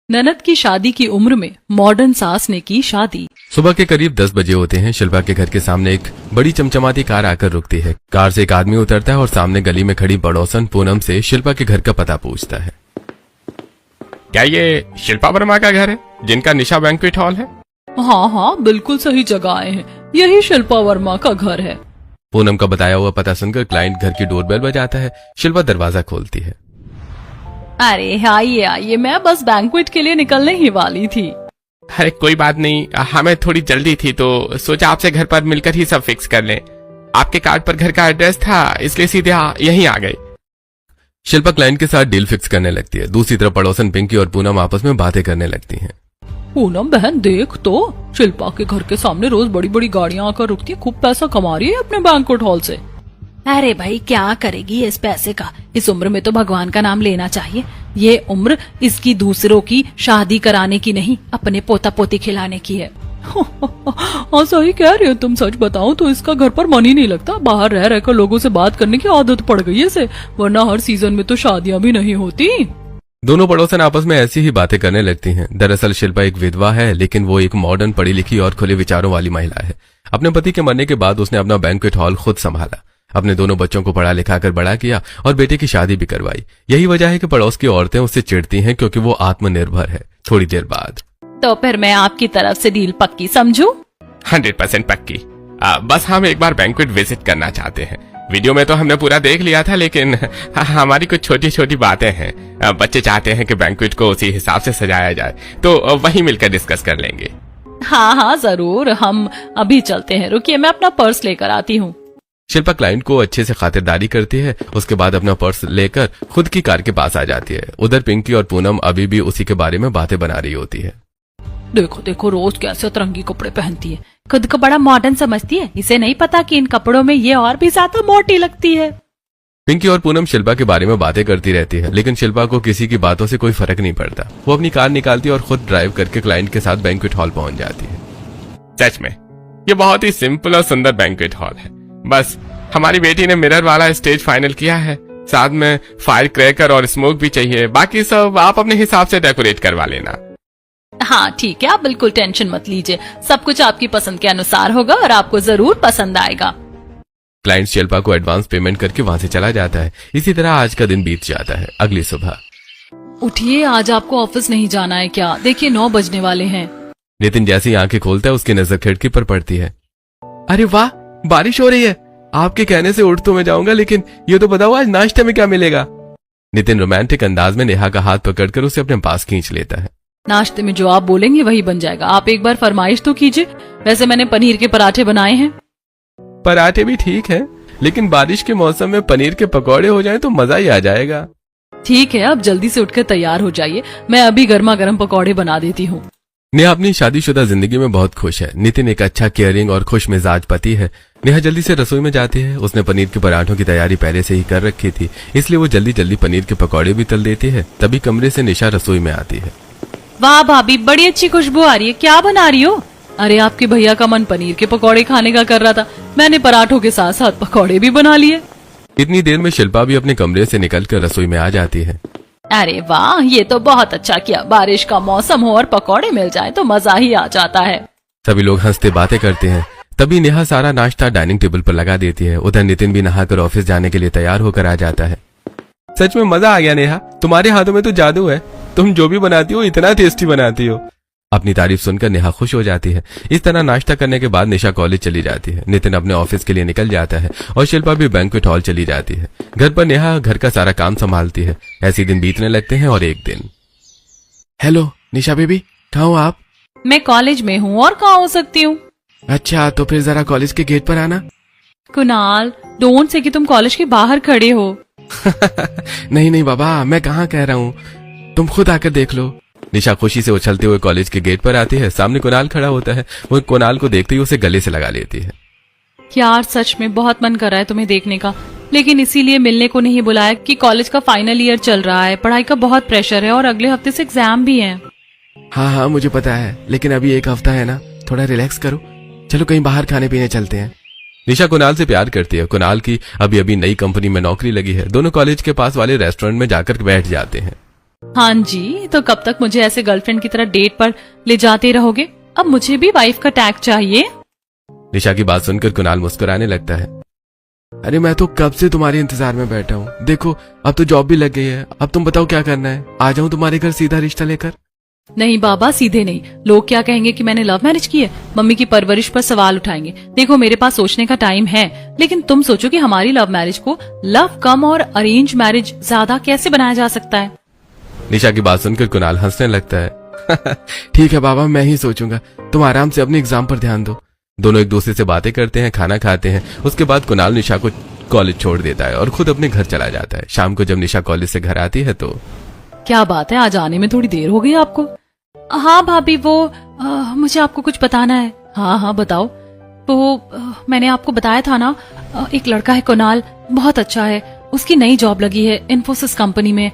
ननद की शादी की उम्र में मॉडर्न सास ने की शादी। सुबह के करीब 10 बजे होते हैं। शिल्पा के घर के सामने एक बड़ी चमचमाती कार आकर रुकती है। कार से एक आदमी उतरता है और सामने गली में खड़ी पड़ोसन पूनम से शिल्पा के घर का पता पूछता है। क्या ये शिल्पा वर्मा का घर है जिनका निशा बैंक्वेट हॉल है? हाँ हाँ, बिल्कुल सही जगह आए हैं, यही शिल्पा वर्मा का घर है। पूनम का बताया हुआ पता सुनकर क्लाइंट घर की डोरबेल बजाता है। शिल्पा दरवाजा खोलती है। अरे आइए आइए, मैं बस बैंक्वेट के लिए निकलने ही वाली थी। अरे कोई बात नहीं, हमें थोड़ी जल्दी थी तो सोचा आपसे घर पर मिलकर ही सब फिक्स कर लें। आपके कार्ड पर घर का एड्रेस था, इसलिए सीधे यहीं आ गए। शिल्पा क्लाइंट के साथ डील फिक्स करने लगती है। दूसरी तरफ पड़ोसन पिंकी और पूनम आपस में बातें करने लगती हैं। पूनम बहन देख तो, शिल्पा के घर के सामने रोज बड़ी बड़ी गाड़ियां आकर रुकती है, खूब पैसा कमा रही है अपने बैंक्वेट हॉल से। अरे भाई क्या करेगी इस पैसे का, इस उम्र में तो भगवान का नाम लेना चाहिए। ये उम्र इसकी दूसरों की शादी कराने की नहीं, अपने पोता पोती खिलाने की है। हाँ सही कह रही हो तुम, सच बताओ तो इसका घर पर मन ही नहीं लगता। बाहर रह रहकर लोगों से बात करने की आदत पड़ गई है इसे, वरना हर सीजन में तो शादियां भी नहीं होती। दोनों पड़ोसन आपस में ऐसी ही बातें करने लगती हैं। दरअसल शिल्पा एक विधवा है, लेकिन वो एक मॉडर्न पढ़ी लिखी और खुले विचारों वाली महिला है। अपने पति के मरने के बाद उसने अपना बैंक्वेट हॉल खुद संभाला, अपने दोनों बच्चों को पढ़ा लिखा कर बड़ा किया और बेटे की शादी भी करवाई। यही वजह है कि पड़ोस की औरतें उससे चिढ़ती हैं, क्योंकि वो आत्मनिर्भर है। थोड़ी देर बाद तो फिर मैं आपकी तरफ से डील पक्की समझूं? 100% पक्की। बस हम एक बार बैंक्वेट विजिट करना चाहते हैं। वीडियो में तो हमने पूरा देख लिया था, लेकिन हमारी कुछ छोटी छोटी बातें हैं। बच्चे चाहते हैं कि बैंक्वेट को उसी हिसाब से सजाया जाए, तो वहीं मिलकर डिस्कस कर लेंगे। हाँ हाँ जरूर, हम अभी चलते हैं, रुकिए मैं अपना पर्स लेकर आती हूँ। शिल्पा क्लाइंट को अच्छे से खातिरदारी करती है। उसके बाद अपना पर्स लेकर खुद की कार के पास आ जाती है। उधर पिंकी और पूनम अभी भी उसी के बारे में बातें बना रही होती है। देखो देखो रोज कैसे अतरंगी कपड़े पहनती है, खुद को बड़ा मॉडर्न समझती है। इसे नहीं पता कि इन कपड़ों में ये और भी ज्यादा मोटी लगती है। पिंकी और पूनम शिल्पा के बारे में बातें करती रहती है, लेकिन शिल्पा को किसी की बातों से कोई फर्क नहीं पड़ता। वो अपनी कार निकालती है और खुद ड्राइव करके क्लाइंट के साथ बैंक्वेट हॉल पहुंच जाती है। सच में ये बहुत ही सिंपल और सुंदर बैंक्वेट हॉल है। बस हमारी बेटी ने मिरर वाला स्टेज फाइनल किया है, साथ में फायर क्रैकर और स्मोक भी चाहिए। बाकी सब आप अपने हिसाब से डेकोरेट करवा लेना। हाँ ठीक है, आप बिल्कुल टेंशन मत लीजिए, सब कुछ आपकी पसंद के अनुसार होगा और आपको जरूर पसंद आएगा। क्लाइंट शिल्पा को एडवांस पेमेंट करके वहां से चला जाता है। इसी तरह आज का दिन बीत जाता है। अगली सुबह उठिए, आज आपको ऑफिस नहीं जाना है क्या? देखिए 9 बजने वाले हैं। नितिन जैसे ही आंखें खोलता है उसकी नजर खिड़की पर पड़ती है। अरे वाह, बारिश हो रही है। आपके कहने से उठ तो मैं जाऊंगा, लेकिन ये तो बताओ आज नाश्ते में क्या मिलेगा? नितिन रोमांटिक अंदाज में नेहा का हाथ पकड़कर उसे अपने पास खींच लेता है। नाश्ते में जो आप बोलेंगे वही बन जाएगा, आप एक बार फरमाइश तो कीजिए। वैसे मैंने पनीर के पराठे बनाए हैं। पराठे भी ठीक है, लेकिन बारिश के मौसम में पनीर के पकौड़े हो जाएं तो मजा ही आ जाएगा। ठीक है, अब जल्दी से उठकर तैयार हो जाइए, मैं अभी गर्मा गर्म पकौड़े बना देती हूँ। नेहा अपनी शादीशुदा जिंदगी में बहुत खुश है। नितिन एक अच्छा केयरिंग और खुश मिजाज पति है। नेहा जल्दी से रसोई में जाती है। उसने पनीर के पराठों की तैयारी पहले से ही कर रखी थी, इसलिए वो जल्दी जल्दी पनीर के पकौड़े भी तल देती है। तभी कमरे से निशा रसोई में आती है। वाह भाभी, बड़ी अच्छी खुशबू आ रही है, क्या बना रही हो? अरे आपके भैया का मन पनीर के पकौड़े खाने का कर रहा था, मैंने पराठों के साथ साथ पकौड़े भी बना लिए। इतनी देर में शिल्पा भी अपने कमरे से निकलकर रसोई में आ जाती है। अरे वाह, ये तो बहुत अच्छा किया। बारिश का मौसम हो और पकौड़े मिल जाए तो मजा ही आ जाता है। सभी लोग हंसते बातें करते हैं। तभी नेहा सारा नाश्ता डाइनिंग टेबल पर लगा देती है। उधर नितिन भी नहाकर ऑफिस जाने के लिए तैयार होकर आ जाता है। सच में मजा आ गया नेहा, तुम्हारे हाथों में तो जादू है। तुम जो भी बनाती हो इतना टेस्टी बनाती हो। अपनी तारीफ सुनकर नेहा खुश हो जाती है। इस तरह नाश्ता करने के बाद निशा कॉलेज चली जाती है। नितिन अपने ऑफिस के लिए निकल जाता है और शिल्पा भी बैंक्वेट हॉल चली जाती है। घर पर नेहा घर का सारा काम संभालती है। ऐसे दिन बीतने लगते हैं और एक दिन। हेलो निशा बेबी, कहाँ हो आप? मैं कॉलेज में हूँ, और कहाँ हो सकती हूँ? अच्छा, तो फिर जरा कॉलेज के गेट पर आना। कुणाल, डोंट से कि तुम कॉलेज के बाहर खड़े हो। नहीं नहीं बाबा, मैं कहाँ कह रहा हूँ, तुम खुद आकर देख लो। निशा खुशी से उछलते हुए कॉलेज के गेट पर आती है। सामने कुणाल खड़ा होता है। वो कुणाल को देखते ही उसे गले से लगा लेती है। यार सच में बहुत मन कर रहा है तुम्हें देखने का, लेकिन इसीलिए मिलने को नहीं बुलाया कि कॉलेज का फाइनल ईयर चल रहा है, पढ़ाई का बहुत प्रेशर है और अगले हफ्ते से एग्जाम भी है। हाँ हाँ मुझे पता है, लेकिन अभी एक हफ्ता है ना, थोड़ा रिलैक्स करो। चलो कहीं बाहर खाने पीने चलते हैं। निशा कुणाल से प्यार करती है। कुणाल की अभी अभी नई कंपनी में नौकरी लगी है। दोनों कॉलेज के पास वाले रेस्टोरेंट में जाकर बैठ जाते हैं। हाँ जी, तो कब तक मुझे ऐसे गर्लफ्रेंड की तरह डेट पर ले जाते रहोगे? अब मुझे भी वाइफ का टैग चाहिए। निशा की बात सुनकर कुणाल मुस्कुराने लगता है। अरे मैं तो कब से तुम्हारे इंतजार में बैठा हूँ। देखो अब तो जॉब भी लग गई है, अब तुम बताओ क्या करना है? आ जाऊं तुम्हारे घर सीधा रिश्ता लेकर? नहीं बाबा, सीधे नहीं। लोग क्या कहेंगे कि मैंने लव मैरिज की है। मम्मी की परवरिश पर सवाल उठाएंगे। देखो मेरे पास सोचने का टाइम है, लेकिन तुम सोचो कि हमारी लव मैरिज को लव कम और अरेंज मैरिज ज्यादा कैसे बनाया जा सकता है। निशा की बात सुनकर कुणाल हंसने लगता है। ठीक है बाबा, मैं ही सोचूंगा। तुम आराम से अपने एग्जाम पर ध्यान दो। दोनों एक दूसरे से बातें करते हैं, खाना खाते हैं। उसके बाद कुणाल निशा को कॉलेज छोड़ देता है और खुद अपने घर चला जाता है। शाम को जब निशा कॉलेज से घर आती है तो क्या बात है, आज आने में थोड़ी देर हो गई आपको? हाँ भाभी, वो मुझे आपको कुछ बताना है। हाँ हाँ बताओ। वो मैंने आपको बताया था ना, एक लड़का है कुणाल, बहुत अच्छा है। उसकी नई जॉब लगी है इन्फोसिस कंपनी में।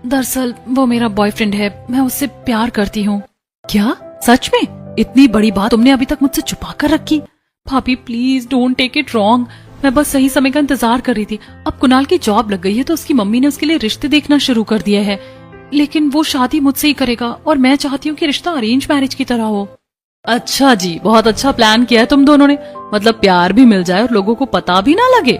दरअसल वो मेरा बॉयफ्रेंड है, मैं उससे प्यार करती हूँ। क्या सच में? इतनी बड़ी बात तुमने अभी तक मुझसे छुपा कर रखी। भाभी please don't take it wrong, मैं बस सही समय का इंतजार कर रही थी। अब कुणाल की जॉब लग गई है तो उसकी मम्मी ने उसके लिए रिश्ते देखना शुरू कर दिया है, लेकिन वो शादी मुझसे ही करेगा और मैं चाहती हूँ कि रिश्ता अरेंज मैरिज की तरह हो। अच्छा जी, बहुत अच्छा प्लान किया है तुम दोनों ने। मतलब प्यार भी मिल जाए और लोगों को पता भी ना लगे।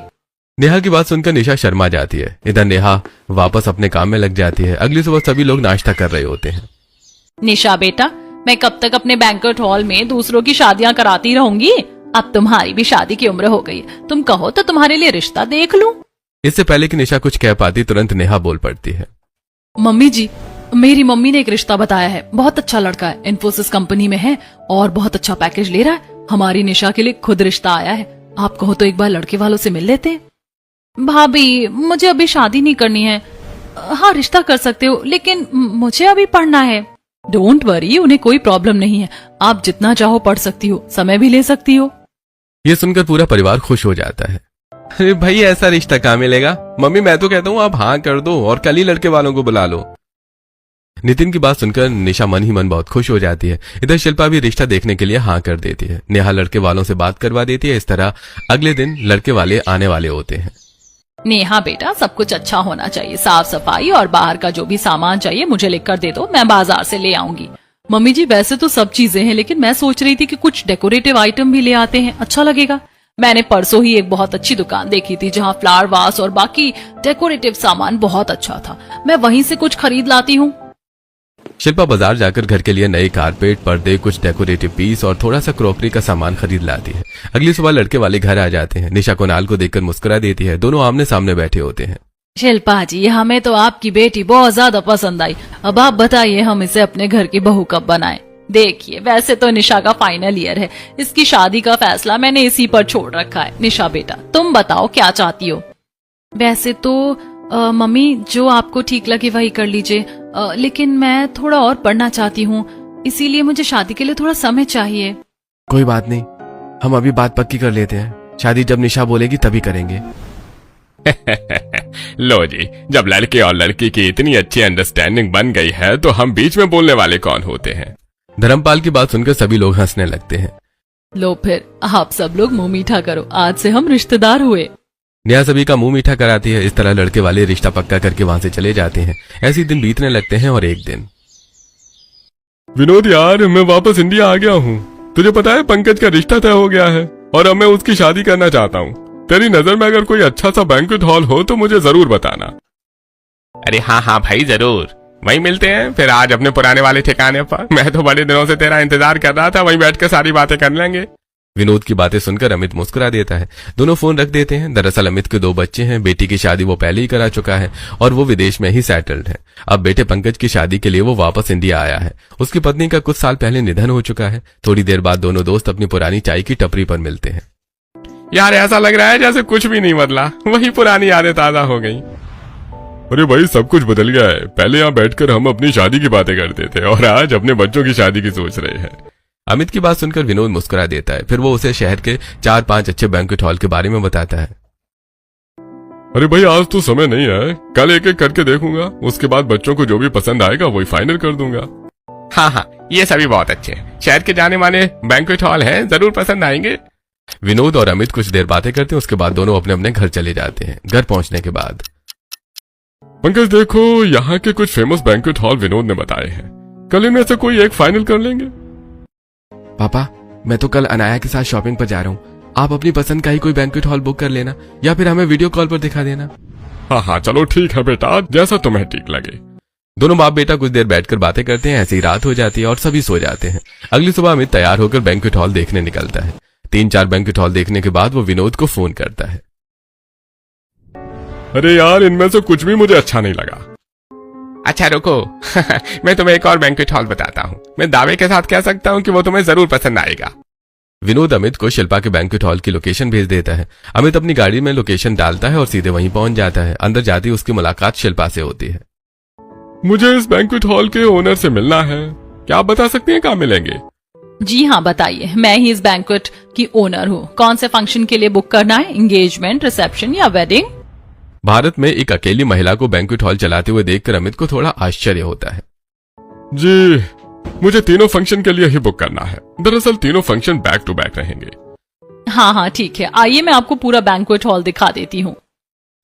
नेहा की बात सुनकर निशा शर्मा जाती है। इधर नेहा वापस अपने काम में लग जाती है। अगली सुबह सभी लोग नाश्ता कर रहे होते हैं। निशा बेटा, मैं कब तक अपने बैंक्वेट हॉल में दूसरों की शादियां कराती रहूंगी? अब तुम्हारी भी शादी की उम्र हो गई, तुम कहो तो तुम्हारे लिए रिश्ता देख लूं। इससे पहले कि निशा कुछ कह पाती तुरंत नेहा बोल पड़ती है। मम्मी जी, मेरी मम्मी ने एक रिश्ता बताया है। बहुत अच्छा लड़का है, इन्फोसिस कंपनी में है और बहुत अच्छा पैकेज ले रहा है। हमारी निशा के लिए खुद रिश्ता आया है। आप कहो तो एक बार लड़के वालों से मिल लेते हैं। भाभी मुझे अभी शादी नहीं करनी है। हाँ रिश्ता कर सकते हो, लेकिन मुझे अभी पढ़ना है। डोंट वरी, उन्हें कोई प्रॉब्लम नहीं है। आप जितना चाहो पढ़ सकती हो, समय भी ले सकती हो। ये सुनकर पूरा परिवार खुश हो जाता है। अरे भाई ऐसा रिश्ता कहाँ मिलेगा? मम्मी मैं तो कहता हूँ आप हाँ कर दो और कल ही लड़के वालों को बुला लो। नितिन की बात सुनकर निशा मन ही मन बहुत खुश हो जाती है। इधर शिल्पा भी रिश्ता देखने के लिए हाँ कर देती है। नेहा लड़के वालों से बात करवा देती है। इस तरह अगले दिन लड़के वाले आने वाले होते हैं। नेहा बेटा, सब कुछ अच्छा होना चाहिए। साफ सफाई और बाहर का जो भी सामान चाहिए मुझे लिखकर दे दो, मैं बाजार से ले आऊंगी। मम्मी जी वैसे तो सब चीजें हैं, लेकिन मैं सोच रही थी कि कुछ डेकोरेटिव आइटम भी ले आते हैं, अच्छा लगेगा। मैंने परसों ही एक बहुत अच्छी दुकान देखी थी जहाँ फ्लावर वास और बाकी डेकोरेटिव सामान बहुत अच्छा था। मैं वहीं से कुछ खरीद लाती हूँ। शिल्पा बाजार जाकर घर के लिए नए कारपेट, पर्दे, कुछ डेकोरेटिव पीस और थोड़ा सा क्रॉकरी का सामान खरीद लाती है। अगली सुबह लड़के वाले घर आ जाते हैं। निशा कुणाल को देखकर मुस्कुरा देती है। दोनों आमने सामने बैठे होते हैं। शिल्पा जी, हमें तो आपकी बेटी बहुत ज्यादा पसंद आई। अब आप बताइए हम इसे अपने घर की बहू कब बनाएं? देखिए वैसे तो निशा का फाइनल ईयर है, इसकी शादी का फैसला मैंने इसी पर छोड़ रखा है। निशा बेटा तुम बताओ क्या चाहती हो? वैसे तो मम्मी जो आपको ठीक लगे वही कर लीजिए, लेकिन मैं थोड़ा और पढ़ना चाहती हूँ, इसीलिए मुझे शादी के लिए थोड़ा समय चाहिए। कोई बात नहीं, हम अभी बात पक्की कर लेते हैं। शादी जब निशा बोलेगी तभी करेंगे। लो जी, जब लड़के और लड़की की इतनी अच्छी अंडरस्टैंडिंग बन गई है तो हम बीच में बोलने वाले कौन होते हैं? धर्मपाल की बात सुनकर सभी लोग हंसने लगते हैं। लो फिर आप सब लोग मुंह मीठा करो, आज से हम रिश्तेदार हुए। नेहा सभी का मुंह मीठा कराती है। इस तरह लड़के वाले रिश्ता पक्का करके वहां से चले जाते हैं। ऐसे दिन बीतने लगते हैं और एक दिन विनोद यार, मैं वापस इंडिया आ गया हूँ। तुझे पता है पंकज का रिश्ता तय हो गया है और अब मैं उसकी शादी करना चाहता हूँ। तेरी नजर में अगर कोई अच्छा सा बैंक्वेट हॉल हो तो मुझे जरूर बताना। अरे हाँ हाँ भाई जरूर, वहीं मिलते हैं फिर आज अपने पुराने वाले ठिकाने पर। मैं तो बड़े दिनों से तेरा इंतजार कर रहा था, वहीं बैठ कर सारी बातें कर लेंगे। विनोद की बातें सुनकर अमित मुस्कुरा देता है। दोनों फोन रख देते हैं। दरअसल अमित के 2 बच्चे हैं। बेटी की शादी वो पहले ही करा चुका है और वो विदेश में ही सेटल्ड है। अब बेटे पंकज की शादी के लिए वो वापस इंडिया आया है। उसकी पत्नी का कुछ साल पहले निधन हो चुका है। थोड़ी देर बाद दोनों दोस्त अपनी पुरानी चाय की टपरी पर मिलते हैं। यार ऐसा लग रहा है जैसे कुछ भी नहीं बदला, वही पुरानी यादें ताजा हो गई। अरे भाई सब कुछ बदल गया है। पहले यहाँ बैठकर हम अपनी शादी की बातें करते थे और आज अपने बच्चों की शादी की सोच रहे हैं। अमित की बात सुनकर विनोद मुस्कुरा देता है। फिर वो उसे शहर के 4-5 अच्छे बैंक्वेट हॉल के बारे में बताता है। अरे भाई आज तो समय नहीं है, कल एक एक करके देखूंगा, उसके बाद बच्चों को जो भी पसंद आएगा वही फाइनल कर दूंगा। हाँ हाँ ये सभी बहुत अच्छे हैं, शहर के जाने माने बैंक्वेट हॉल हैं, जरूर पसंद आएंगे। विनोद और अमित कुछ देर बातें करते हैं। उसके बाद दोनों अपने अपने घर चले जाते हैं। घर पहुंचने के बाद पंकज देखो, यहाँ के कुछ फेमस बैंक्वेट हॉल विनोद ने बताए हैं, कल इनमें से कोई एक फाइनल कर लेंगे। पापा, मैं तो कल अनाया के साथ शॉपिंग पर जा रहा हूँ। आप अपनी पसंद का ही कोई बैंक्वेट हॉल बुक कर लेना या फिर हमें वीडियो कॉल पर दिखा देना। हाँ हाँ चलो ठीक है बेटा, जैसा तुम्हें ठीक लगे। दोनों बाप बेटा कुछ देर बैठकर बातें करते हैं। ऐसी ही रात हो जाती है और सभी सो जाते हैं। अगली सुबह अमित तैयार होकर बैंक्वेट हॉल देखने निकलता है। 3-4 बैंक्वेट हॉल देखने के बाद वो विनोद को फोन करता है। अरे यार, इनमें से कुछ भी मुझे अच्छा नहीं लगा। अच्छा रुको मैं तुम्हें एक और बैंक्वेट हॉल बताता हूँ। मैं दावे के साथ कह सकता हूँ कि वो तुम्हें जरूर पसंद आएगा। विनोद अमित को शिल्पा के बैंक्वेट हॉल की लोकेशन भेज देता है। अमित अपनी गाड़ी में लोकेशन डालता है और सीधे वहीं पहुंच जाता है। अंदर जाते ही उसकी मुलाकात शिल्पा से होती है। मुझे इस बैंक्वेट हॉल के ओनर से मिलना है, क्या आप बता सकती हैं कहाँ मिलेंगे? जी हाँ बताइए, मैं ही इस बैंक्वेट की ओनर हूँ। कौन से फंक्शन के लिए बुक करना है, एंगेजमेंट, रिसेप्शन या वेडिंग? भारत में एक अकेली महिला को बैंक्वेट हॉल चलाते हुए देखकर अमित को थोड़ा आश्चर्य होता है। जी, मुझे तीनों फंक्शन के लिए ही बुक करना है। दरअसल तीनों फंक्शन बैक टू बैक रहेंगे। हाँ हाँ ठीक है, आइए मैं आपको पूरा बैंक्वेट हॉल दिखा देती हूँ।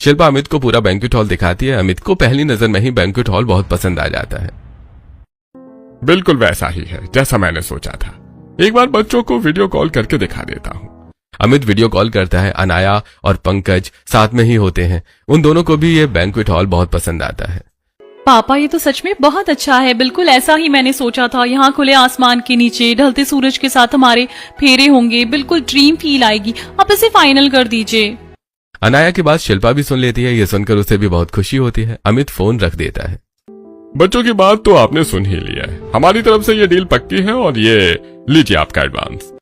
शिल्पा अमित को पूरा बैंक्वेट हॉल दिखाती है। अमित को पहली नजर में ही बैंक्वेट हॉल बहुत पसंद आ जाता है। बिल्कुल वैसा ही है जैसा मैंने सोचा था। एक बार बच्चों को वीडियो कॉल करके दिखा देता हूँ। अमित वीडियो कॉल करता है। अनाया और पंकज साथ में ही होते हैं। उन दोनों को भी ये बैंक्वेट हॉल बहुत पसंद आता है। पापा ये तो सच में बहुत अच्छा है, बिल्कुल ऐसा ही मैंने सोचा था। यहाँ खुले आसमान के नीचे ढलते सूरज के साथ हमारे फेरे होंगे, बिल्कुल ड्रीम फील आएगी। आप इसे फाइनल कर दीजिए। अनाया की बात शिल्पा भी सुन लेती है। ये सुनकर उसे भी बहुत खुशी होती है। अमित फोन रख देता है। बच्चों की बात तो आपने सुन ही लिया है, हमारी तरफ से ये डील पक्की है और ये लीजिए आपका एडवांस।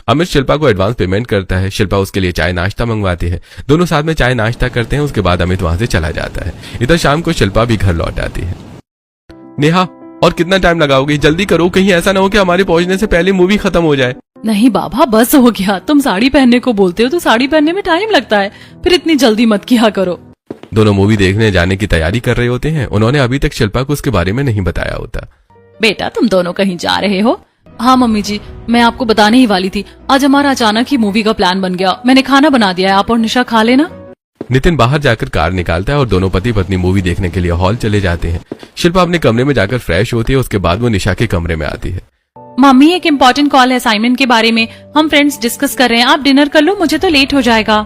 अमित शिल्पा को एडवांस पेमेंट करता है। शिल्पा उसके लिए चाय नाश्ता मंगवाती है। दोनों साथ में चाय नाश्ता करते हैं। उसके बाद अमित वहां से चला जाता है। इधर शाम को शिल्पा भी घर लौट आती है। नेहा, और कितना टाइम लगाओगी? जल्दी करो, कहीं ऐसा ना हो कि हमारे पहुंचने से पहले मूवी खत्म हो जाए। नहीं बाबा, बस हो गया। तुम साड़ी पहनने को बोलते हो तो साड़ी पहनने में टाइम लगता है, फिर इतनी जल्दी मत किया करो। दोनों मूवी देखने जाने की तैयारी कर रहे होते हैं। उन्होंने अभी तक शिल्पा को उसके बारे में नहीं बताया होता। बेटा तुम दोनों कहीं जा रहे हो? हाँ मम्मी जी, मैं आपको बताने ही वाली थी। आज हमारा अचानक ही मूवी का प्लान बन गया। मैंने खाना बना दिया है, आप और निशा खा लेना। नितिन बाहर जाकर कार निकालता है और दोनों पति पत्नी मूवी देखने के लिए हॉल चले जाते हैं। शिल्पा अपने कमरे में जाकर फ्रेश होती है। उसके बाद वो निशा के कमरे में आती है। मम्मी एक इम्पोर्टेंट कॉल है असाइनमेंट के बारे में, हम फ्रेंड्स डिस्कस कर रहे हैं। आप डिनर कर लो, मुझे तो लेट हो जाएगा।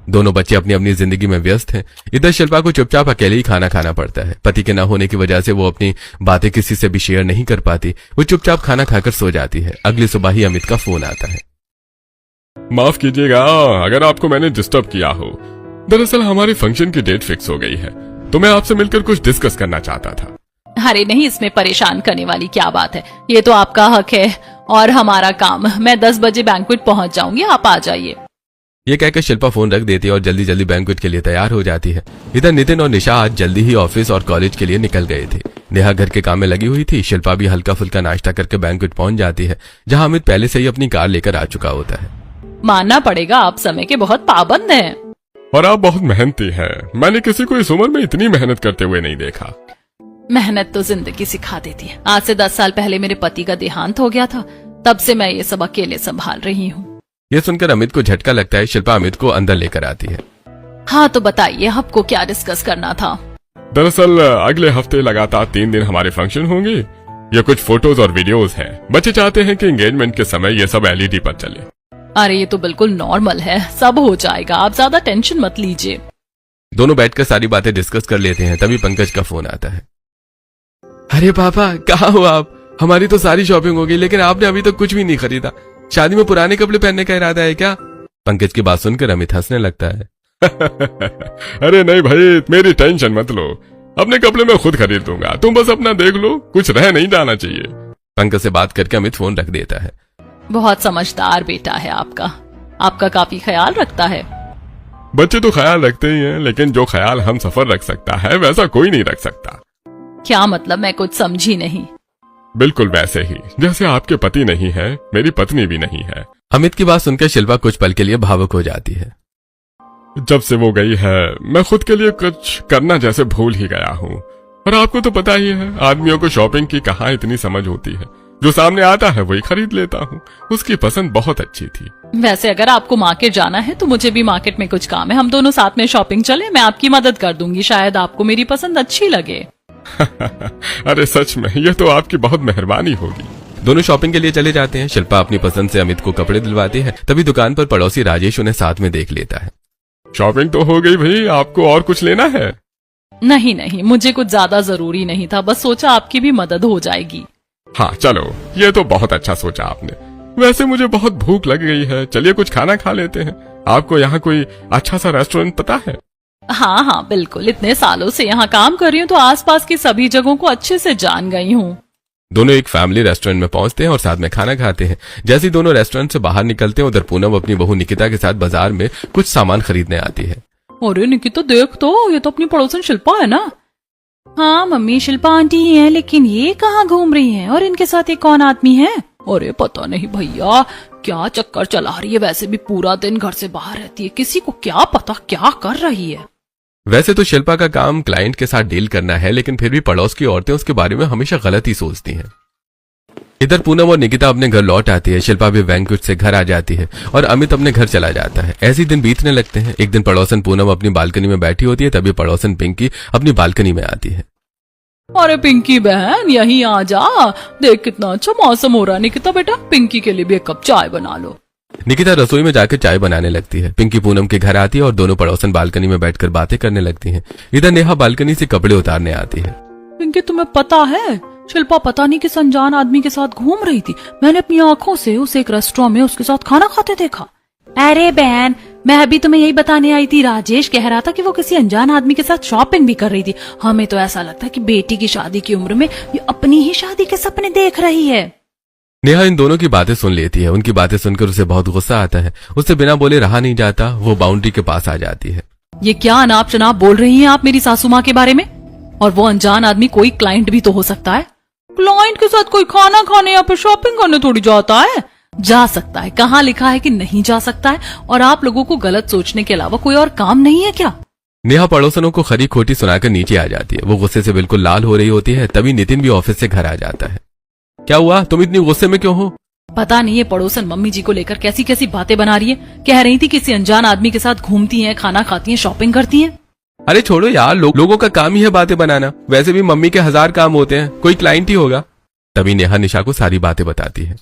दोनों बच्चे अपनी अपनी जिंदगी में व्यस्त हैं। इधर शिल्पा को चुपचाप अकेले ही खाना खाना पड़ता है। पति के न होने की वजह से वो अपनी बातें किसी से भी शेयर नहीं कर पाती। वो चुपचाप खाना खाकर सो जाती है। अगली सुबह ही अमित का फोन आता है। माफ कीजिएगा अगर आपको मैंने डिस्टर्ब किया हो। दरअसल हमारे फंक्शन की डेट फिक्स हो गई है, तो मैं आपसे मिलकर कुछ डिस्कस करना चाहता था। अरे नहीं, इसमें परेशान करने वाली क्या बात है, ये तो आपका हक है और हमारा काम। मैं 10 बजे बैंक्वेट पहुंच जाऊंगी, आप आ जाइए। ये कहकर शिल्पा फोन रख देती है और जल्दी जल्दी बैंक्वेट के लिए तैयार हो जाती है। इधर नितिन और निशा आज जल्दी ही ऑफिस और कॉलेज के लिए निकल गए थे। नेहा घर के काम में लगी हुई थी। शिल्पा भी हल्का फुल्का नाश्ता करके बैंक्वेट पहुंच जाती है, जहां अमित पहले से ही अपनी कार लेकर आ चुका होता है। मानना पड़ेगा, आप समय के बहुत पाबंद हैं। और आप बहुत मेहनती हैं। मैंने किसी को इस उम्र में इतनी मेहनत करते हुए नहीं देखा। मेहनत तो जिंदगी सिखा देती है। आज से 10 साल पहले मेरे पति का देहांत हो गया था, तब से मैं ये सब अकेले संभाल रही हूँ। ये सुनकर अमित को झटका लगता है। शिल्पा अमित को अंदर लेकर आती है। हाँ तो बताइए, आपको क्या डिस्कस करना था? दरअसल अगले हफ्ते लगातार 3 दिन हमारे फंक्शन होंगे। ये कुछ फोटोज और वीडियोस हैं। बच्चे चाहते हैं कि एंगेजमेंट के समय ये सब LED पर चले। अरे ये तो बिल्कुल नॉर्मल है, सब हो जाएगा, आप ज्यादा टेंशन मत लीजिए। दोनों बैठकर सारी बातें डिस्कस कर लेते हैं। तभी पंकज का फोन आता है। अरे पापा, कहाँ हो आप? हमारी तो सारी शॉपिंग हो गई, लेकिन आपने अभी तक कुछ भी नहीं खरीदा। शादी में पुराने कपड़े पहनने का इरादा है क्या? पंकज की बात सुनकर अमित हंसने लगता है। अरे नहीं भाई, मेरी टेंशन मत लो, अपने कपड़े मैं खुद खरीद दूंगा, तुम बस अपना देख लो, कुछ रह नहीं जाना चाहिए। पंकज से बात करके अमित फोन रख देता है। बहुत समझदार बेटा है आपका काफी ख्याल रखता है। बच्चे तो ख्याल रखते ही हैं, लेकिन जो ख्याल हम सफर रख सकता है वैसा कोई नहीं रख सकता। क्या मतलब? मैं कुछ समझी नहीं। बिल्कुल वैसे ही जैसे आपके पति नहीं है, मेरी पत्नी भी नहीं है। अमित की बात सुनकर शिल्पा कुछ पल के लिए भावुक हो जाती है। जब से वो गई है मैं खुद के लिए कुछ करना जैसे भूल ही गया हूँ। और आपको तो पता ही है, आदमियों को शॉपिंग की कहाँ इतनी समझ होती है। जो सामने आता है वही खरीद लेता हूँ। उसकी पसंद बहुत अच्छी थी। वैसे अगर आपको मार्केट जाना है तो मुझे भी मार्केट में कुछ काम है, हम दोनों साथ में शॉपिंग चले, मैं आपकी मदद कर दूंगी, शायद आपको मेरी पसंद अच्छी लगे। अरे सच में, ये तो आपकी बहुत मेहरबानी होगी। दोनों शॉपिंग के लिए चले जाते हैं। शिल्पा अपनी पसंद से अमित को कपड़े दिलवाती है। तभी दुकान पर पड़ोसी राजेश उन्हें साथ में देख लेता है। शॉपिंग तो हो गई भाई, आपको और कुछ लेना है? नहीं नहीं, मुझे कुछ ज्यादा जरूरी नहीं था, बस सोचा आपकी भी मदद हो जाएगी। हाँ चलो, ये तो बहुत अच्छा सोचा आपने। वैसे मुझे बहुत भूख लग गई है, चलिए कुछ खाना खा लेते हैं। आपको यहाँ कोई अच्छा सा रेस्टोरेंट पता है? हाँ हाँ बिल्कुल, इतने सालों से यहाँ काम कर रही हूँ तो आसपास की सभी जगहों को अच्छे से जान गई हूँ। दोनों एक फैमिली रेस्टोरेंट में पहुंचते हैं और साथ में खाना खाते हैं। जैसे ही दोनों रेस्टोरेंट से बाहर निकलते हैं, उधर पूनम अपनी बहू निकिता के साथ बाजार में कुछ सामान खरीदने आती है। अरे निकिता देख तो, ये तो अपनी पड़ोसन शिल्पा है ना। हाँ मम्मी, शिल्पा आंटी ही है, लेकिन ये कहाँ घूम रही हैं और इनके साथ एक कौन आदमी है? अरे पता नहीं भैया, क्या चक्कर चला रही है, वैसे भी पूरा दिन घर से बाहर रहती है, किसी को क्या पता क्या कर रही है। वैसे तो शिल्पा का काम क्लाइंट के साथ डील करना है, लेकिन फिर भी पड़ोस की औरतें उसके बारे में हमेशा गलत ही सोचती हैं। इधर पूनम और निकिता अपने घर लौट आती है। शिल्पा भी बैंक्वेट से घर आ जाती है और अमित अपने घर चला जाता है। ऐसे ही दिन बीतने लगते हैं। एक दिन पड़ोसन पूनम अपनी बालकनी में बैठी होती है, तभी पड़ोसन पिंकी अपनी बालकनी में आती है। अरे पिंकी बहन, यहीं आ जा, देख कितना अच्छा मौसम हो रहा है। निकिता बेटा, पिंकी के लिए भी एक कप चाय बना लो। निकिता रसोई में जाकर चाय बनाने लगती है। पिंकी पूनम के घर आती है और दोनों पड़ोसन बालकनी में बैठकर बातें करने लगती हैं। इधर नेहा बालकनी से कपड़े उतारने आती है। पिंकी तुम्हें पता है, शिल्पा पता नहीं किस अनजान आदमी के साथ घूम रही थी, मैंने अपनी आंखों से उसे एक रेस्टोरेंट में उसके साथ खाना खाते देखा। अरे बहन, मैं अभी तुम्हें यही बताने आई थी, राजेश कह रहा था कि वो किसी अनजान आदमी के साथ शॉपिंग भी कर रही थी। हमें तो ऐसा लगता है कि बेटी की शादी की उम्र में ये अपनी ही शादी के सपने देख रही है। नेहा इन दोनों की बातें सुन लेती है। उनकी बातें सुनकर उसे बहुत गुस्सा आता है। उससे बिना बोले रहा नहीं जाता। वो बाउंड्री के पास आ जाती है। ये क्या अनाप शनाप बोल रही हैं आप मेरी सासू माँ के बारे में? और वो अनजान आदमी कोई क्लाइंट भी तो हो सकता है। क्लाइंट के साथ कोई खाना खाने या फिर शॉपिंग करने थोड़ी जाता है। जा सकता है, कहाँ लिखा है कि नहीं जा सकता है? और आप लोगों को गलत सोचने के अलावा कोई और काम नहीं है क्या? नेहा पड़ोसनों को खरी खोटी सुनाकर नीचे आ जाती है। वो गुस्से से बिल्कुल लाल हो रही होती है। तभी नितिन भी ऑफिस से घर आ जाता है। क्या हुआ, तुम इतनी गुस्से में क्यों हो? पता नहीं ये पड़ोसन मम्मी जी को लेकर कैसी कैसी बातें बना रही है। कह रही थी किसी अनजान आदमी के साथ घूमती हैं, खाना खाती हैं, शॉपिंग करती हैं। अरे छोड़ो यार, लोगों का काम ही है बातें बनाना। वैसे भी मम्मी के 1000 काम होते हैं, कोई क्लाइंट ही होगा। तभी नेहा निशा को सारी बातें बताती है।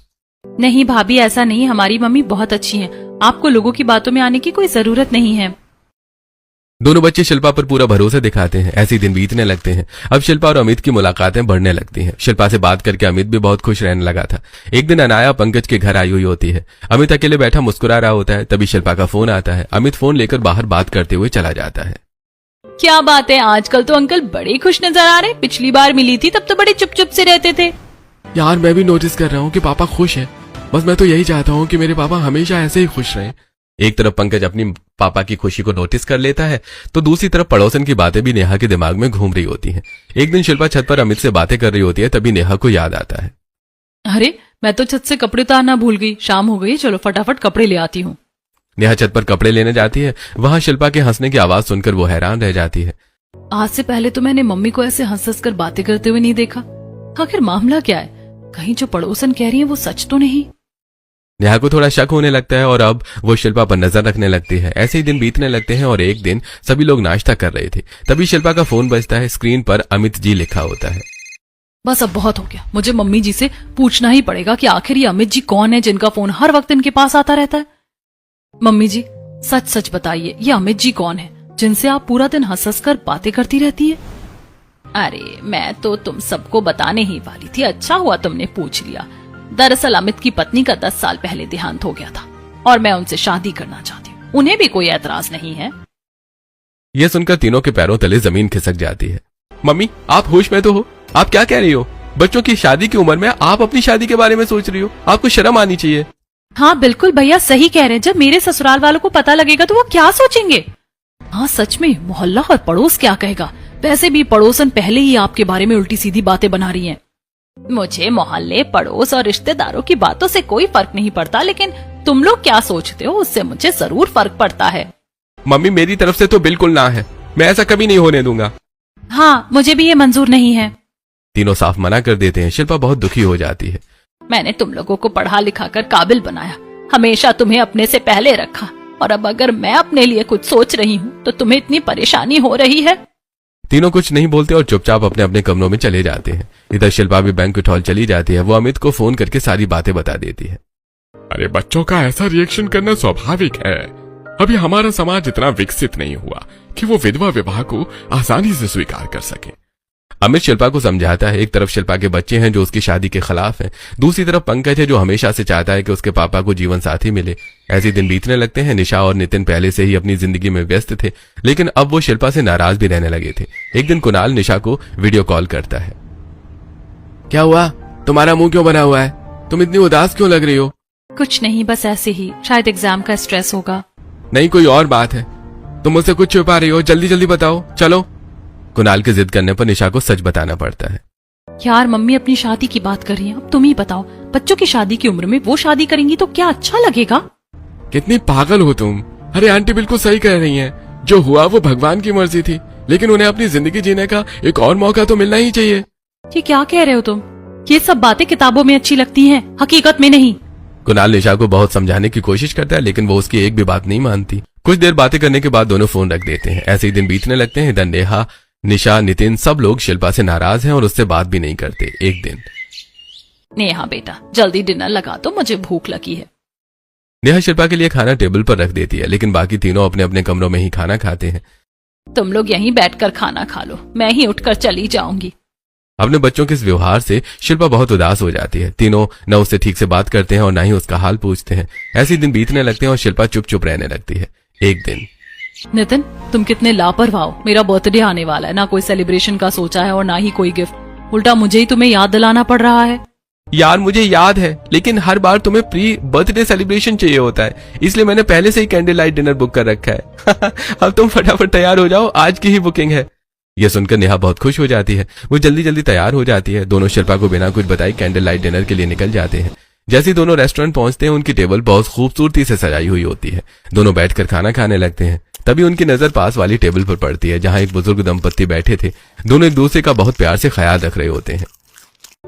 नहीं भाभी, ऐसा नहीं, हमारी मम्मी बहुत अच्छी है, आपको लोगों की बातों में आने की कोई जरूरत नहीं है। दोनों बच्चे शिल्पा पर पूरा भरोसा दिखाते हैं। ऐसे ही दिन बीतने लगते हैं। अब शिल्पा और अमित की मुलाकातें बढ़ने लगती हैं। शिल्पा से बात करके अमित भी बहुत खुश रहने लगा था। एक दिन अनाया पंकज के घर आई हुई होती है। अमित अकेले बैठा मुस्कुरा रहा होता है। तभी शिल्पा का फोन आता है। अमित फोन लेकर बाहर बात करते हुए चला जाता है। क्या बात है, आजकल तो अंकल बड़े खुश नजर आ रहे। पिछली बार मिली थी तब तो बड़े चुप चुप से रहते थे। यार मैं भी नोटिस कर रहा हूँ कि पापा खुश है। बस मैं तो यही चाहता हूँ कि मेरे पापा हमेशा ऐसे ही खुश रहें। एक तरफ पंकज अपनी पापा की खुशी को नोटिस कर लेता है, तो दूसरी तरफ पड़ोसन की बातें भी नेहा के दिमाग में घूम रही होती हैं। एक दिन शिल्पा छत पर अमित से बातें कर रही होती है। तभी नेहा को याद आता है। अरे मैं तो छत से कपड़े उतारना भूल गई, शाम हो गई, चलो फटाफट कपड़े ले आती हूँ। नेहा छत पर कपड़े लेने जाती है। वहां शिल्पा के हंसने की आवाज सुनकर वो हैरान रह जाती है। आज से पहले तो मैंने मम्मी को ऐसे हंस हंस कर बातें करते हुए नहीं देखा। आखिर मामला क्या है? कहीं जो पड़ोसन कह रही है वो सच तो नहीं? नेहा को थोड़ा शक होने लगता है और अब वो शिल्पा पर नजर रखने लगती है। ऐसे ही दिन बीतने लगते हैं और एक दिन सभी लोग नाश्ता कर रहे थे। तभी शिल्पा का फोन बजता है। स्क्रीन पर अमित जी लिखा होता है। बस अब बहुत हो गया, मुझे मम्मी जी से पूछना ही पड़ेगा कि आखिर ये अमित जी कौन है जिनका फोन हर वक्त इनके पास आता रहता है। मम्मी जी सच सच बताइए, ये अमित जी कौन है जिनसे आप पूरा दिन हंस हंस कर बातें करती रहती है? अरे मैं तो तुम सबको बताने ही वाली थी, अच्छा हुआ तुमने पूछ लिया। दरअसल अमित की पत्नी का 10 साल पहले देहांत हो गया था और मैं उनसे शादी करना चाहती हूँ। उन्हें भी कोई एतराज नहीं है। यह सुनकर तीनों के पैरों तले जमीन खिसक जाती है। मम्मी आप होश में तो हो? आप क्या कह रही हो? बच्चों की शादी की उम्र में आप अपनी शादी के बारे में सोच रही हो? आपको शर्म आनी चाहिए। हाँ बिल्कुल भैया, सही कह रहे हैं। जब मेरे ससुराल वालों को पता लगेगा तो वो क्या सोचेंगे? हाँ सच में, मोहल्ला और पड़ोस क्या कहेगा? वैसे भी पड़ोसन पहले ही आपके बारे में उल्टी सीधी बातें बना रही हैं। मुझे मोहल्ले, पड़ोस और रिश्तेदारों की बातों से कोई फर्क नहीं पड़ता, लेकिन तुम लोग क्या सोचते हो उससे मुझे जरूर फर्क पड़ता है। मम्मी मेरी तरफ से तो बिल्कुल ना है, मैं ऐसा कभी नहीं होने दूंगा। हाँ मुझे भी ये मंजूर नहीं है। तीनों साफ मना कर देते हैं। शिल्पा बहुत दुखी हो जाती है। मैंने तुम लोगों को पढ़ा लिखा कर काबिल बनाया, हमेशा तुम्हें अपने से पहले रखा, और अब अगर मैं अपने लिए कुछ सोच रही हूँ तो तुम्हें इतनी परेशानी हो रही है। तीनों कुछ नहीं बोलते और चुपचाप अपने अपने कमरों में चले जाते हैं। इधर शिल्पा भी बैंक्वेट हॉल चली जाती है। वो अमित को फोन करके सारी बातें बता देती है। अरे बच्चों का ऐसा रिएक्शन करना स्वाभाविक है। अभी हमारा समाज इतना विकसित नहीं हुआ कि वो विधवा विवाह को आसानी से स्वीकार कर सके। अमित शिल्पा को समझाता है। एक तरफ शिल्पा के बच्चे हैं जो उसकी शादी के खिलाफ हैं, दूसरी तरफ पंकज है जो हमेशा से चाहता है कि उसके पापा को जीवन साथी मिले। ऐसे दिन बीतने लगते हैं। निशा और नितिन पहले से ही अपनी जिंदगी में व्यस्त थे, लेकिन अब वो शिल्पा से नाराज भी रहने लगे थे। एक दिन कुणाल निशा को वीडियो कॉल करता है। क्या हुआ, तुम्हारा मुंह क्यों बना हुआ है? तुम इतनी उदास क्यों लग रही हो? कुछ नहीं, बस ऐसे ही, शायद एग्जाम का स्ट्रेस होगा। नहीं, कोई और बात है। तुम मुझसे कुछ छुपा रही हो, जल्दी जल्दी बताओ। चलो। कुणाल के जिद करने पर निशा को सच बताना पड़ता है। यार मम्मी अपनी शादी की बात कर रही है, अब तुम ही बताओ, बच्चों की शादी की उम्र में वो शादी करेंगी तो क्या अच्छा लगेगा? कितनी पागल हो तुम। अरे आंटी बिल्कुल सही कह रही हैं। जो हुआ वो भगवान की मर्जी थी, लेकिन उन्हें अपनी जिंदगी जीने का एक और मौका तो मिलना ही चाहिए। ये क्या कह रहे हो तुम? ये सब बातें किताबों में अच्छी लगती हैं, हकीकत में नहीं। कुणाल निशा को बहुत समझाने की कोशिश करता है, लेकिन वो उसकी एक भी बात नहीं मानती। कुछ देर बातें करने के बाद दोनों फोन रख देते हैं। ऐसे ही दिन बीतने लगते हैं। इधर नेहा, निशा, नितिन सब लोग शिल्पा से नाराज हैं और उससे बात भी नहीं करते। एक दिन, नेहा बेटा जल्दी डिनर लगा दो, मुझे भूख लगी है। नेहा शिल्पा के लिए खाना टेबल पर रख देती है, लेकिन बाकी तीनों अपने अपने कमरों में ही खाना खाते हैं। तुम लोग यहीं बैठकर खाना खा लो, मैं ही उठकर चली जाऊंगी। अपने बच्चों के इस व्यवहार से शिल्पा बहुत उदास हो जाती है। तीनों न उससे ठीक से बात करते हैं और न ही उसका हाल पूछते हैं। ऐसे ही दिन बीतने लगते हैं और शिल्पा चुप चुप रहने लगती है। एक दिन, नितिन तुम कितने लापरवाह हो, मेरा बर्थडे आने वाला है, ना कोई सेलिब्रेशन का सोचा है और ना ही कोई गिफ्ट, उल्टा मुझे ही तुम्हें याद दिलाना पड़ रहा है। यार मुझे याद है, लेकिन हर बार तुम्हें प्री बर्थडे सेलिब्रेशन चाहिए होता है, इसलिए मैंने पहले से ही कैंडल लाइट डिनर बुक कर रखा है। अब तुम फटाफट तैयार हो जाओ, आज की ही बुकिंग है। यह सुनकर नेहा बहुत खुश हो जाती है। वो जल्दी जल्दी तैयार हो जाती है। दोनों शिल्पा को बिना कुछ बताए कैंडल लाइट डिनर के लिए निकल जाते हैं। जैसे ही दोनों रेस्टोरेंट पहुंचते हैं, उनकी टेबल बहुत खूबसूरती से सजाई हुई होती है। दोनों बैठकर खाना खाने लगते हैं। तभी उनकी नजर पास वाली टेबल पर पड़ती है, जहां एक बुजुर्ग दंपत्ति बैठे थे। दोनों एक दूसरे का बहुत प्यार से ख्याल रख रहे होते हैं।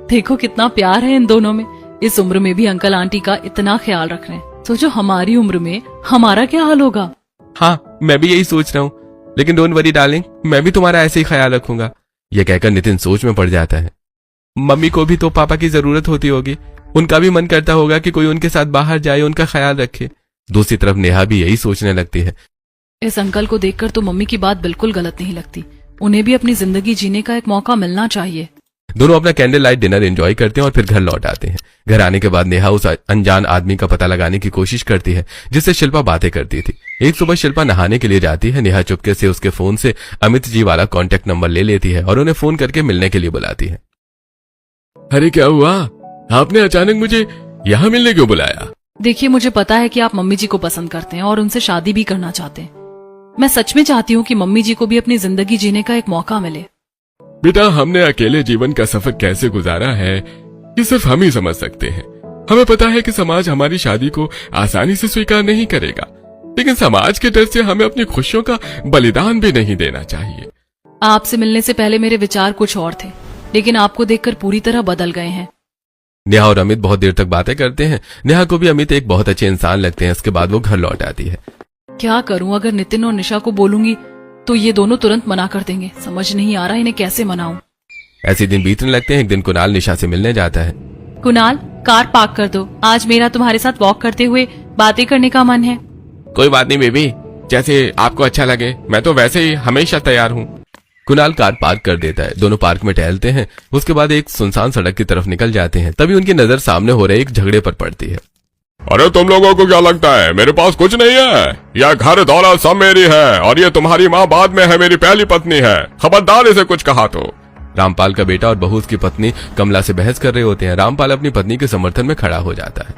देखो कितना प्यार है इन दोनों में, इस उम्र में भी अंकल आंटी का इतना ख्याल रख रहे हैं। सोचो हमारी उम्र में हमारा क्या हाल होगा। हाँ, मैं भी यही सोच रहा हूँ, लेकिन डोंट वरी डार्लिंग, मैं भी तुम्हारा ऐसे ही ख्याल रखूंगा। यह कहकर नितिन सोच में पड़ जाता है। मम्मी को भी तो पापा की जरूरत होती होगी, उनका भी मन करता होगा कि कोई उनके साथ बाहर जाए, उनका ख्याल रखे। दूसरी तरफ नेहा भी यही सोचने लगती है। इस अंकल को देखकर तो मम्मी की बात बिल्कुल गलत नहीं लगती, उन्हें भी अपनी जिंदगी जीने का एक मौका मिलना चाहिए। दोनों अपना कैंडल लाइट डिनर एंजॉय करते हैं और फिर घर लौट आते हैं। घर आने के बाद नेहा उस अनजान आदमी का पता लगाने की कोशिश करती है जिससे शिल्पा बातें करती थी। एक सुबह शिल्पा नहाने के लिए जाती है। नेहा चुपके से उसके फोन से अमित जी वाला कॉन्टेक्ट नंबर ले लेती है और उन्हें फोन करके मिलने के लिए बुलाती है। अरे क्या हुआ, आपने अचानक मुझे यहाँ मिलने क्यों बुलाया? देखिए मुझे पता है कि आप मम्मी जी को पसंद करते हैं और उनसे शादी भी करना चाहते हैं। मैं सच में चाहती हूँ कि मम्मी जी को भी अपनी जिंदगी जीने का एक मौका मिले। बेटा, हमने अकेले जीवन का सफर कैसे गुजारा है ये सिर्फ हम ही समझ सकते हैं। हमें पता है कि समाज हमारी शादी को आसानी से स्वीकार नहीं करेगा, लेकिन समाज के डर से हमें अपनी खुशियों का बलिदान भी नहीं देना चाहिए। आपसे मिलने से पहले मेरे विचार कुछ और थे, लेकिन आपको देखकर पूरी तरह बदल गए हैं। नेहा और अमित बहुत देर तक बातें करते हैं। नेहा को भी अमित एक बहुत अच्छे इंसान लगते हैं। इसके बाद वो घर लौट आती है। क्या करूं, अगर नितिन और निशा को बोलूंगी तो ये दोनों तुरंत मना कर देंगे। समझ नहीं आ रहा इन्हें कैसे मनाऊं। ऐसे दिन बीतने लगते हैं। एक दिन कुणाल निशा से मिलने जाता है। कुणाल, कार पार्क कर दो, आज मेरा तुम्हारे साथ वॉक करते हुए बातें करने का मन है। कोई बात नहीं बेबी, जैसे आपको अच्छा लगे, मैं तो वैसे ही हमेशा तैयार हूँ। कुणाल कार पार्क कर देता है। दोनों पार्क में टहलते हैं। उसके बाद एक सुनसान सड़क की तरफ निकल जाते हैं। तभी उनकी नजर सामने हो रहे एक झगड़े पर पड़ती है। अरे तुम लोगों को क्या लगता है मेरे पास कुछ नहीं है? यह घर दौलत सब मेरी है और ये तुम्हारी माँ बाद में है मेरी पहली पत्नी है। खबरदार इसे कुछ कहा तो। रामपाल का बेटा और बहू उसकी पत्नी कमला से बहस कर रहे होते हैं। रामपाल अपनी पत्नी के समर्थन में खड़ा हो जाता है।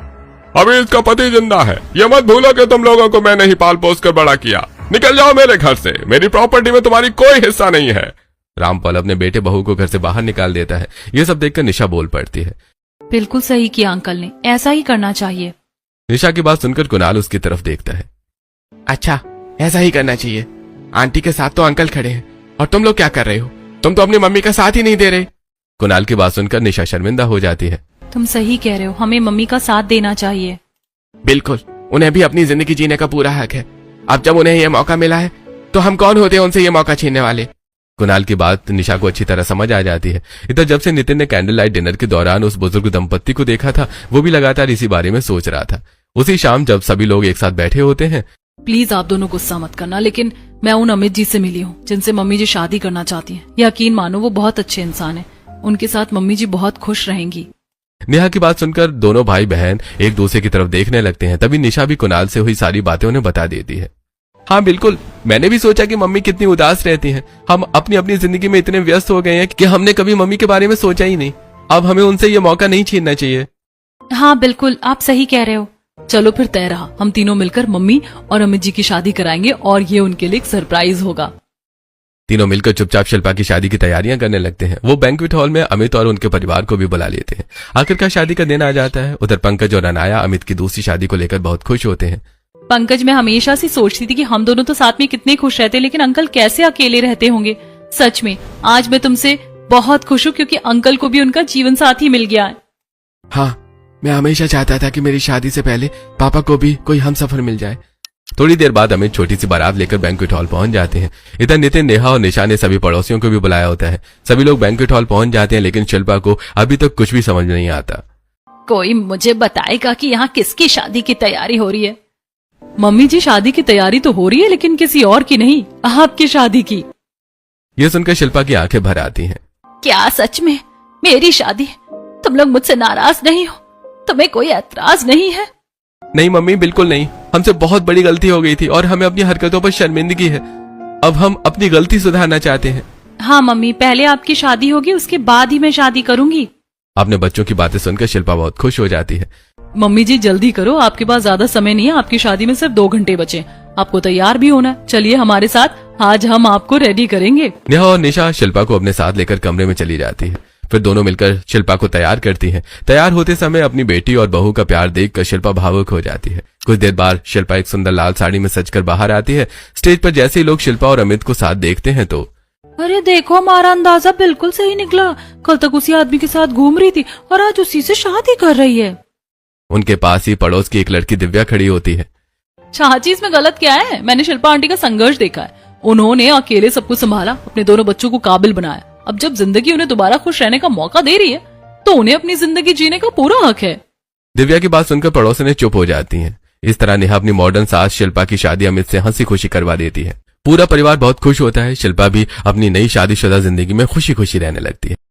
अभी इसका पति जिंदा है, ये मत भूलो कि तुम लोगों को मैंने ही पाल पोस कर बड़ा किया। निकल जाओ मेरे घर से, मेरी प्रॉपर्टी में तुम्हारी कोई हिस्सा नहीं है। रामपाल अपने बेटे बहू को घर से बाहर निकाल देता है। ये सब देखकर निशा बोल पड़ती है। बिल्कुल सही किया अंकल ने, ऐसा ही करना चाहिए। निशा की बात सुनकर कुणाल उसकी तरफ देखता है। अच्छा, ऐसा ही करना चाहिए। आंटी के साथ तो अंकल खड़े हैं और तुम लोग क्या कर रहे हो? तुम तो अपनी मम्मी का साथ ही नहीं दे रहे। कुणाल की बात सुनकर निशा शर्मिंदा हो जाती है। तुम सही कह रहे हो, हमें मम्मी का साथ देना चाहिए। बिल्कुल, उन्हें भी अपनी जिंदगी जीने का पूरा हक है। अब जब उन्हें ये मौका मिला है तो हम कौन होते हैं उनसे ये मौका छीनने वाले। कुणाल की बात निशा को अच्छी तरह समझ आ जाती है। इधर जब से नितिन ने कैंडल लाइट डिनर के दौरान उस बुजुर्ग दंपत्ति को देखा था, वो भी लगातार इसी बारे में सोच रहा था। उसी शाम जब सभी लोग एक साथ बैठे होते हैं, प्लीज आप दोनों गुस्सा मत करना, लेकिन मैं उन अमित जी से मिली हूँ जिनसे मम्मी जी शादी करना चाहती हैं। यकीन मानो वो बहुत अच्छे इंसान हैं। उनके साथ मम्मी जी बहुत खुश रहेंगी। नेहा की बात सुनकर दोनों भाई बहन एक दूसरे की तरफ देखने लगते हैं। तभी निशा भी कुणाल से हुई सारी बातें उन्हें बता देती है। हाँ बिल्कुल, मैंने भी सोचा कि मम्मी कितनी उदास रहती हैं। हम अपनी अपनी जिंदगी में इतने व्यस्त हो गए हैं कि हमने कभी मम्मी के बारे में सोचा ही नहीं। अब हमें उनसे ये मौका नहीं छीनना चाहिए। हाँ बिल्कुल, आप सही कह रहे हो। चलो फिर तय रहा, हम तीनों मिलकर मम्मी और अमित जी की शादी कराएंगे और ये उनके लिए एक सरप्राइज होगा। तीनों मिलकर चुपचाप शिल्पा की शादी की तैयारियां करने लगते हैं। वो बैंक्वेट हॉल में अमित और उनके परिवार को भी बुला लेते हैं। आखिरकार शादी का दिन आ जाता है। उधर पंकज और अनाया अमित की दूसरी शादी को लेकर बहुत खुश होते हैं। पंकज, मैं हमेशा से सोचती थी कि हम दोनों तो साथ में कितने खुश रहते, लेकिन अंकल कैसे अकेले रहते होंगे। सच में आज मैं तुमसे बहुत खुश हूँ क्योंकि अंकल को भी उनका जीवन साथी मिल गया है। हाँ, मैं हमेशा चाहता था कि मेरी शादी से पहले पापा को भी कोई हमसफर मिल जाए। थोड़ी देर बाद अमित छोटी सी बारात लेकर बैंक्वेट हॉल पहुंच जाते हैं। इधर नितिन, नेहा और निशा ने सभी पड़ोसियों को भी बुलाया होता है। सभी लोग बैंक्वेट हॉल पहुंच जाते हैं, लेकिन शिल्पा को अभी तक कुछ भी समझ नहीं आता। कोई मुझे बताएगा कि यहाँ किसकी शादी की तैयारी हो रही है? मम्मी जी, शादी की तैयारी तो हो रही है, लेकिन किसी और की नहीं, आपकी शादी की। ये सुनकर शिल्पा की आंखें भर आती हैं। क्या सच में मेरी शादी? तुम लोग मुझसे नाराज नहीं हो? तुम्हें कोई ऐतराज नहीं है? नहीं मम्मी, बिल्कुल नहीं। हमसे बहुत बड़ी गलती हो गई थी और हमें अपनी हरकतों पर शर्मिंदगी है। अब हम अपनी गलती सुधारना चाहते हैं। हाँ मम्मी, पहले आपकी शादी होगी, उसके बाद ही मैं शादी करूंगी। अपने बच्चों की बातें सुनकर शिल्पा बहुत खुश हो जाती है। मम्मी जी जल्दी करो, आपके पास ज्यादा समय नहीं है। आपकी शादी में सिर्फ 2 घंटे बचे। आपको तैयार भी होना है। चलिए हमारे साथ, आज हम आपको रेडी करेंगे। नेहा और निशा शिल्पा को अपने साथ लेकर कमरे में चली जाती है। फिर दोनों मिलकर शिल्पा को तैयार करती हैं। तैयार होते समय अपनी बेटी और बहू का प्यार देखकर शिल्पा भावुक हो जाती है। कुछ देर बाद शिल्पा एक सुंदर लाल साड़ी में सजकर बाहर आती है। स्टेज पर जैसे ही लोग शिल्पा और अमित को साथ देखते हैं तो अरे देखो, हमारा अंदाजा बिल्कुल सही निकला। कल तक उसी आदमी के साथ घूम रही थी और आज उसी से शादी कर रही है। उनके पास ही पड़ोस की एक लड़की दिव्या खड़ी होती है। चाची, इसमें गलत क्या है? मैंने शिल्पा आंटी का संघर्ष देखा है। उन्होंने अकेले सब कुछ संभाला, अपने दोनों बच्चों को काबिल बनाया। अब जब जिंदगी उन्हें दोबारा खुश रहने का मौका दे रही है तो उन्हें अपनी जिंदगी जीने का पूरा हक है। दिव्या की बात सुनकर पड़ोसने चुप हो जाती हैं। इस तरह नेहा अपनी मॉडर्न सास शिल्पा की शादी अमित से हंसी खुशी करवा देती है। पूरा परिवार बहुत खुश होता है। शिल्पा भी अपनी नई शादीशुदा जिंदगी में खुशी खुशी रहने लगती है।